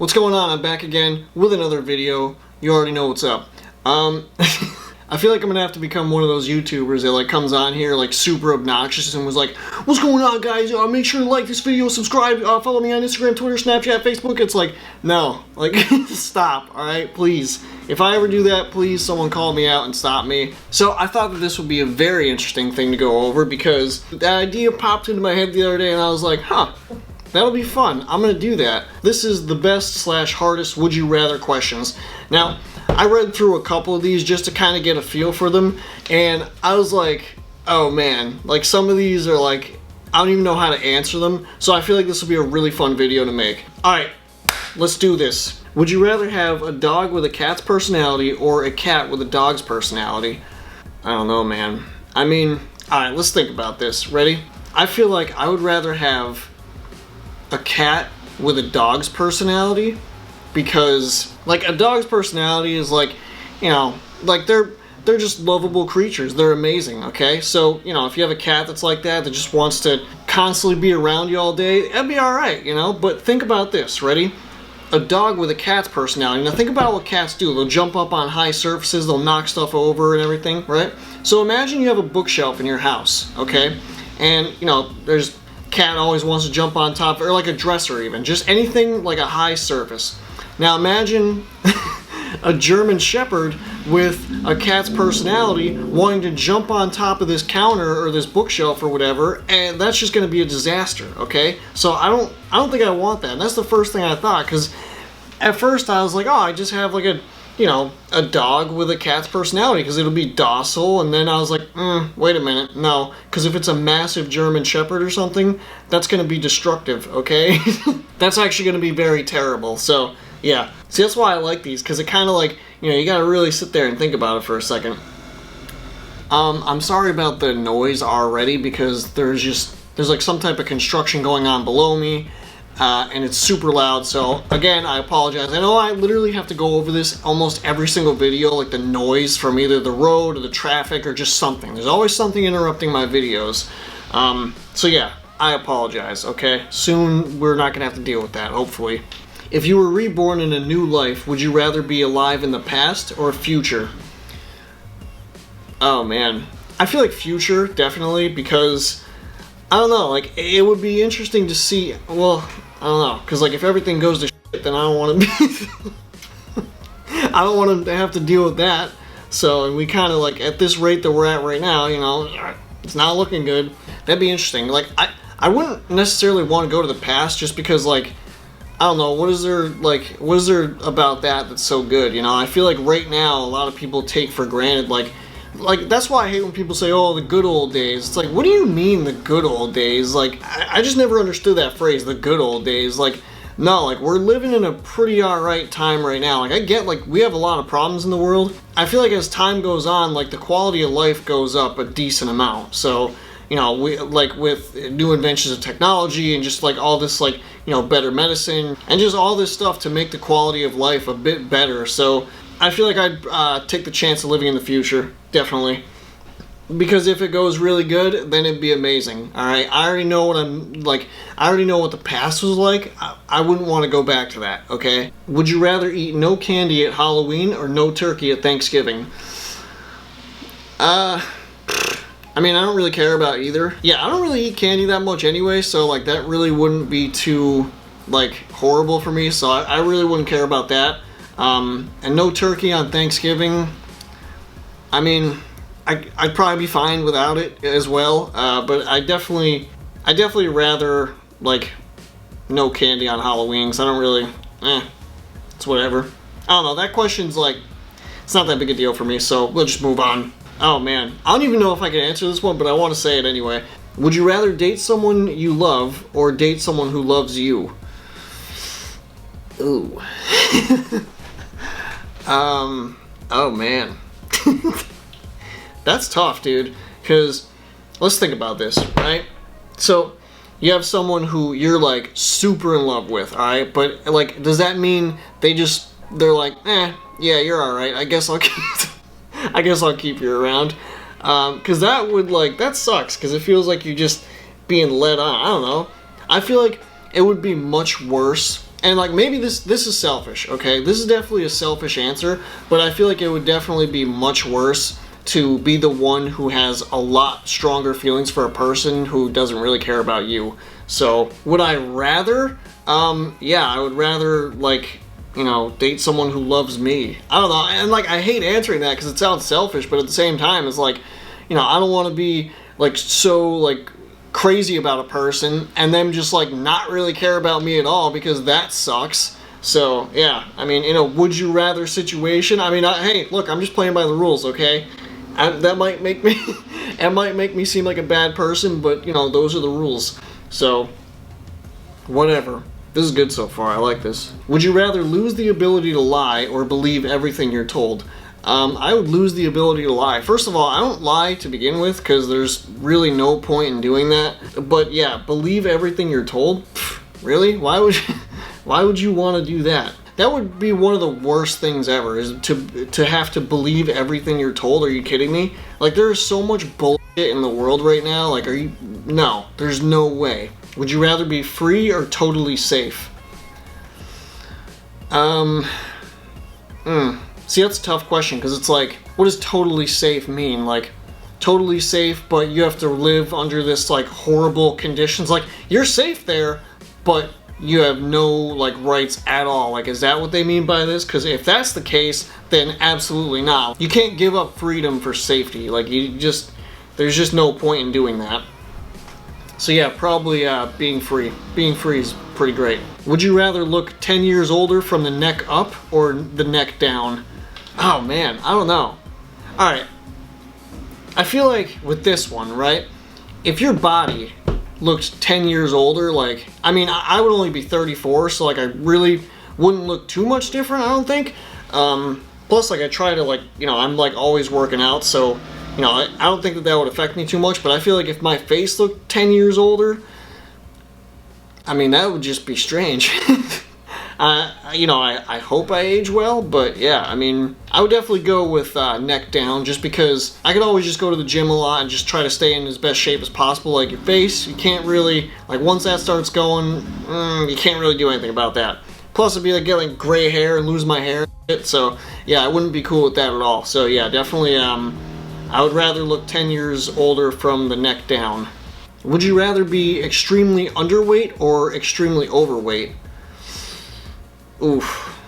What's going on? I'm back again with another video. You already know what's up. I feel like I'm gonna have to become one of those YouTubers that like comes on here like super obnoxious and was like, "What's going on, guys? Make sure to like this video, subscribe, follow me on Instagram, Twitter, Snapchat, Facebook." It's like, no, like stop, all right, please. If I ever do that, please someone call me out and stop me. So I thought that this would be a very interesting thing to go over because that idea popped into my head the other day and I was like, huh. That'll be fun. I'm gonna do that. This is the best/hardest would you rather questions. Now, I read through a couple of these just to kind of get a feel for them, and I was like, oh man, like some of these are like, I don't even know how to answer them, so I feel like this will be a really fun video to make. Alright, let's do this. Would you rather have a dog with a cat's personality or a cat with a dog's personality? I don't know, man. I mean, alright, let's think about this. Ready? I feel like I would rather have a cat with a dog's personality, because like a dog's personality is like, you know, like they're just lovable creatures. They're amazing, okay? So, you know, if you have a cat that's like that just wants to constantly be around you all day, that'd be alright, you know? But think about this, ready? A dog with a cat's personality. Now think about what cats do. They'll jump up on high surfaces, they'll knock stuff over and everything, right? So imagine you have a bookshelf in your house, okay? And, you know, there's cat always wants to jump on top, or like a dresser even, just anything like a high surface. Now imagine a German Shepherd with a cat's personality wanting to jump on top of this counter or this bookshelf or whatever, and that's just going to be a disaster, okay? So I don't think I want that, and that's the first thing I thought, because at first I was like, oh, I just have like a, you know, a dog with a cat's personality because it'll be docile, and then I was like, wait a minute, no, because if it's a massive German Shepherd or something, that's going to be destructive, okay? That's actually going to be very terrible, so yeah. See, that's why I like these, because it kind of like, you know, you got to really sit there and think about it for a second. I'm sorry about the noise already, because there's like some type of construction going on below me. And it's super loud, so again, I apologize. I know I literally have to go over this almost every single video, like the noise from either the road or the traffic or just something. There's always something interrupting my videos. So yeah, I apologize, okay? Soon we're not gonna have to deal with that, hopefully. If you were reborn in a new life, would you rather be alive in the past or future? Oh man, I feel like future, definitely, because I don't know, like it would be interesting to see, well, I don't know, because like if everything goes to shit, then I don't want to be, I don't want to have to deal with that. So, and we kind of like, at this rate that we're at right now, you know, it's not looking good. That'd be interesting. Like, I wouldn't necessarily want to go to the past just because like, I don't know, what is there about that that's so good, you know? I feel like right now, a lot of people take for granted, like that's why I hate when people say, oh, the good old days. It's like, what do you mean the good old days? Like, I just never understood that phrase, the good old days. Like, no, like, we're living in a pretty alright time right now. Like, I get, like, we have a lot of problems in the world. I feel like as time goes on, like, the quality of life goes up a decent amount. So, you know, we, like, with new inventions of technology and just, like, all this, like, you know, better medicine and just all this stuff to make the quality of life a bit better. So, I feel like I'd take the chance of living in the future, definitely. Because if it goes really good, then it'd be amazing. Alright, I already know what I already know what the past was like. I wouldn't want to go back to that, okay? Would you rather eat no candy at Halloween or no turkey at Thanksgiving? I mean, I don't really care about either. Yeah, I don't really eat candy that much anyway, so like that really wouldn't be too like horrible for me, so I really wouldn't care about that. And no turkey on Thanksgiving. I mean, I'd probably be fine without it as well, but I definitely rather, like, no candy on Halloween, because I don't really, it's whatever. I don't know, that question's like, it's not that big a deal for me, so we'll just move on. Oh man, I don't even know if I can answer this one, but I want to say it anyway. Would you rather date someone you love, or date someone who loves you? Ooh. Oh man. That's tough, dude, because let's think about this, right? So you have someone who you're like super in love with, alright? But like, does that mean they're like, yeah, you're alright, I guess I'll keep you around? Because that sucks, because it feels like you're just being led on. I don't know. I feel like it would be much worse and like maybe this is selfish, okay? This is definitely a selfish answer, but I feel like it would definitely be much worse to be the one who has a lot stronger feelings for a person who doesn't really care about you. So would I rather? Yeah, I would rather, like, you know, date someone who loves me. I don't know, and like I hate answering that because it sounds selfish, but at the same time it's like, you know, I don't want to be like so like crazy about a person and them just like not really care about me at all, because that sucks. So yeah, I mean, in a would you rather situation, I mean, hey, look, I'm just playing by the rules, okay? That might make me it might make me seem like a bad person, but you know, those are the rules. So whatever. This is good so far. I like this. Would you rather lose the ability to lie or believe everything you're told? I would lose the ability to lie. First of all, I don't lie to begin with because there's really no point in doing that. But yeah, believe everything you're told? Pfft, really? Why would you want to do that? That would be one of the worst things ever, is to have to believe everything you're told. Are you kidding me? Like, there's so much bullshit in the world right now. Like, no, there's no way. Would you rather be free or totally safe? See, that's a tough question, because it's like, what does totally safe mean? Like, totally safe, but you have to live under this, like, horrible conditions. Like, you're safe there, but you have no, like, rights at all. Like, is that what they mean by this? Because if that's the case, then absolutely not. You can't give up freedom for safety. Like, there's just no point in doing that. So yeah, probably being free. Being free is pretty great. Would you rather look 10 years older from the neck up or the neck down? Oh man, I don't know. Alright, I feel like with this one, right, if your body looks 10 years older, like, I mean, I would only be 34, so like I really wouldn't look too much different, I don't think. Plus, like, I try to, like, you know, I'm like always working out, so you know, I don't think that would affect me too much, but I feel like if my face looked 10 years older, I mean, that would just be strange. You know, I hope I age well, but yeah, I mean, I would definitely go with neck down, just because I could always just go to the gym a lot and just try to stay in as best shape as possible. Like, your face, you can't really, like, once that starts going, you can't really do anything about that. Plus, it'd be like getting gray hair and lose my hair and shit, so yeah, I wouldn't be cool with that at all. So yeah, definitely, I would rather look 10 years older from the neck down. Would you rather be extremely underweight or extremely overweight? Oof.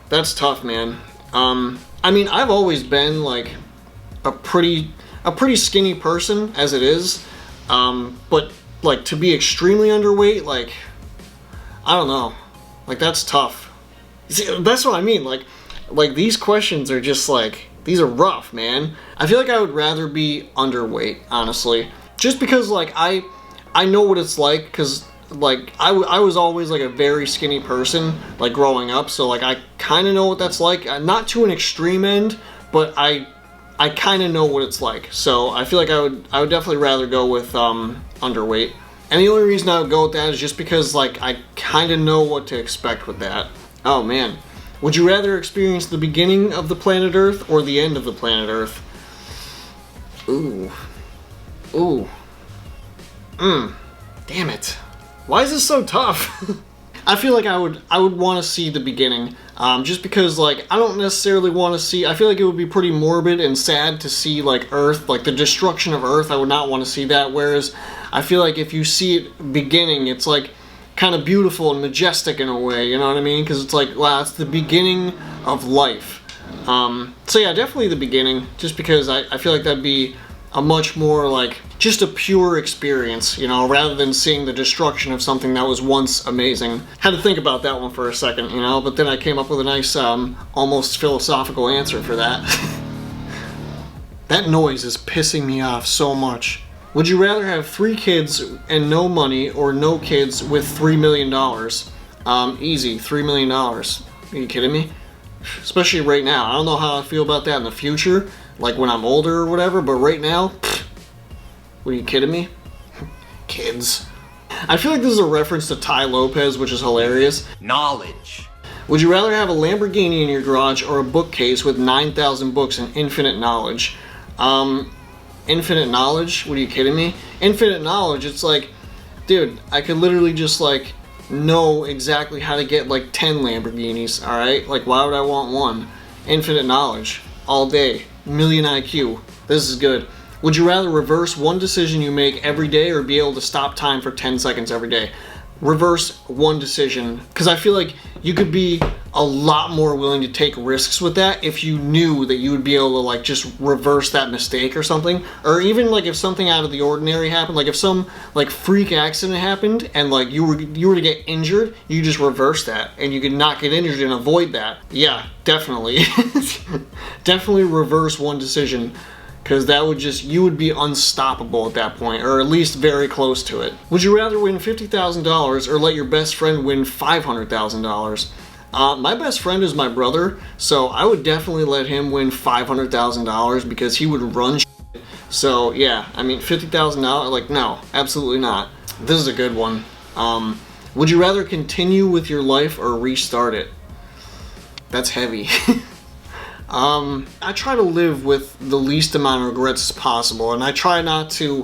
That's tough, man. I mean, I've always been like a pretty skinny person as it is. But like to be extremely underweight, like, I don't know. Like, that's tough. See, that's what I mean. Like these questions are just like, these are rough, man. I feel like I would rather be underweight, honestly. Just because, like, I know what it's like, because, like, I was always, like, a very skinny person, like, growing up, so, like, I kind of know what that's like. Not to an extreme end, but I kind of know what it's like. So I feel like I would definitely rather go with underweight. And the only reason I would go with that is just because, like, I kind of know what to expect with that. Oh, man. Would you rather experience the beginning of the planet Earth or the end of the planet Earth? Ooh. Ooh. Damn it. Why is this so tough? I feel like I would want to see the beginning. Just because, like, I don't necessarily want to see... I feel like it would be pretty morbid and sad to see, like, Earth, like, the destruction of Earth. I would not want to see that. Whereas, I feel like if you see it beginning, it's, like, kind of beautiful and majestic in a way, you know what I mean? Because it's like, wow, it's the beginning of life. So yeah, definitely the beginning, just because I feel like that'd be a much more, like, just a pure experience, you know, rather than seeing the destruction of something that was once amazing. Had to think about that one for a second, you know, but then I came up with a nice, almost philosophical answer for that. That noise is pissing me off so much. Would you rather have 3 kids and no money, or no kids with $3 million? Easy, $3 million. Are you kidding me? Especially right now. I don't know how I feel about that in the future, like when I'm older or whatever, but right now, what, are you kidding me? Kids. I feel like this is a reference to Tai Lopez, which is hilarious. Knowledge. Would you rather have a Lamborghini in your garage or a bookcase with 9,000 books and infinite knowledge? Infinite knowledge? What, are you kidding me? Infinite knowledge, it's like, dude, I could literally just, like, know exactly how to get like 10 Lamborghinis, alright? Like, why would I want one? Infinite knowledge. All day. Million IQ. This is good. Would you rather reverse one decision you make every day or be able to stop time for 10 seconds every day? Reverse one decision, because I feel like you could be a lot more willing to take risks with that if you knew that you would be able to like just reverse that mistake or something. Or even like if something out of the ordinary happened, like if some like freak accident happened and like you were to get injured, you just reverse that and you could not get injured and avoid that. Yeah, definitely. Definitely reverse one decision. Because that would just, you would be unstoppable at that point, or at least very close to it. Would you rather win $50,000 or let your best friend win $500,000? My best friend is my brother, so I would definitely let him win $500,000 because he would run shit. So yeah, I mean, $50,000, like, no, absolutely not. This is a good one. Would you rather continue with your life or restart it? That's heavy. I try to live with the least amount of regrets as possible, and I try not to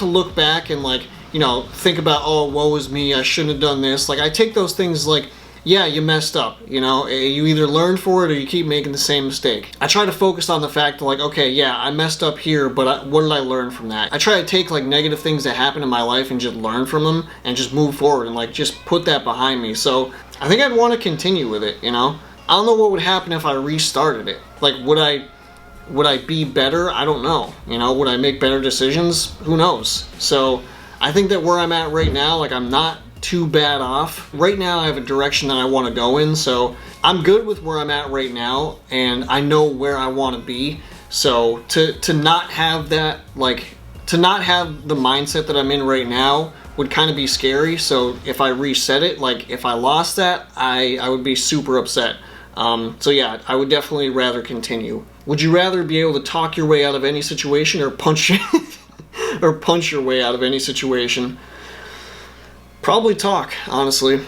look back and like, you know, think about, oh, woe is me, I shouldn't have done this. Like, I take those things like, yeah, you messed up, you know, you either learn for it or you keep making the same mistake. I try to focus on the fact that like, okay, yeah, I messed up here, but what did I learn from that? I try to take like negative things that happen in my life and just learn from them and just move forward and like just put that behind me. So I think I'd want to continue with it, you know? I don't know what would happen if I restarted it. Like, would I be better? I don't know. You know, would I make better decisions? Who knows? So I think that where I'm at right now, like, I'm not too bad off. Right now I have a direction that I want to go in, so I'm good with where I'm at right now, and I know where I want to be. So to not have that, like, to not have the mindset that I'm in right now would kind of be scary. So if I reset it, like, if I lost that, I would be super upset. So yeah, I would definitely rather continue. Would you rather be able to talk your way out of any situation or punch your way out of any situation? Probably talk, honestly.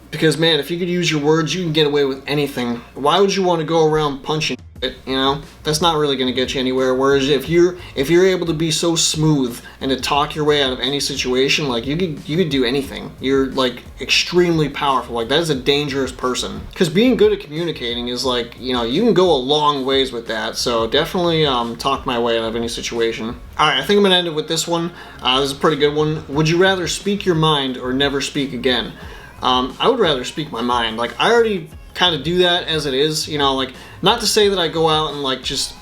Because man, if you could use your words, you can get away with anything. Why would you want to go around punching it, you know? That's not really going to get you anywhere. Whereas if you're able to be so smooth and to talk your way out of any situation, like you could do anything. You're like extremely powerful. Like, that is a dangerous person. Because being good at communicating is like, you know, you can go a long ways with that. So definitely talk my way out of any situation. All right, I think I'm gonna end it with this one. This is a pretty good one. Would you rather speak your mind or never speak again? I would rather speak my mind. Like, I already kind of do that as it is, you know, like, not to say that I go out and like just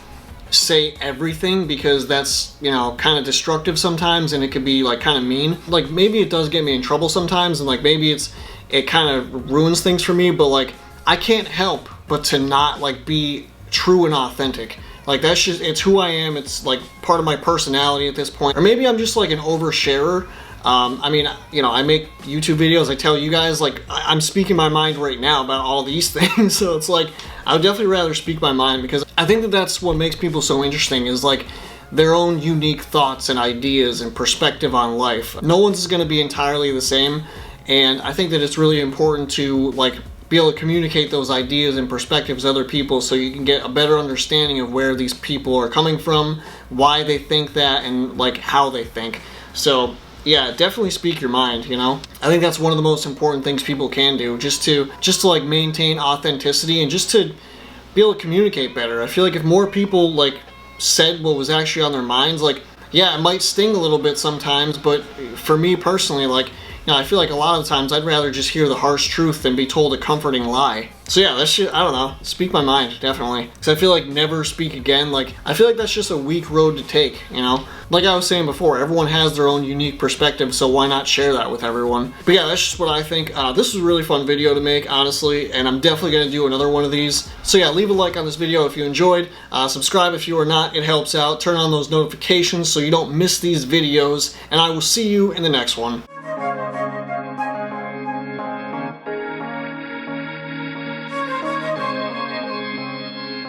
say everything, because that's, you know, kind of destructive sometimes and it could be like kind of mean. Like, maybe it does get me in trouble sometimes, and like maybe it kind of ruins things for me, but like I can't help but to not like be true and authentic. Like, that's just, it's who I am. It's like part of my personality at this point. Or maybe I'm just like an oversharer. I mean, you know, I make YouTube videos, I tell you guys, like, I'm speaking my mind right now about all these things, so it's like, I would definitely rather speak my mind, because I think that that's what makes people so interesting, is like, their own unique thoughts and ideas and perspective on life. No one's gonna be entirely the same, and I think that it's really important to, like, be able to communicate those ideas and perspectives to other people so you can get a better understanding of where these people are coming from, why they think that, and, like, how they think. So, yeah, definitely speak your mind, you know? I think that's one of the most important things people can do, just to like maintain authenticity and just to be able to communicate better. I feel like if more people like said what was actually on their minds, like, yeah, it might sting a little bit sometimes, but for me personally, like, you know, I feel like a lot of the times I'd rather just hear the harsh truth than be told a comforting lie. So yeah, that shit, I don't know, speak my mind, definitely. Because I feel like never speak again, like, I feel like that's just a weak road to take, you know? Like I was saying before, everyone has their own unique perspective, so why not share that with everyone? But yeah, that's just what I think. This was a really fun video to make, honestly, and I'm definitely going to do another one of these. So yeah, leave a like on this video if you enjoyed. Subscribe if you are not, it helps out. Turn on those notifications so you don't miss these videos, and I will see you in the next one.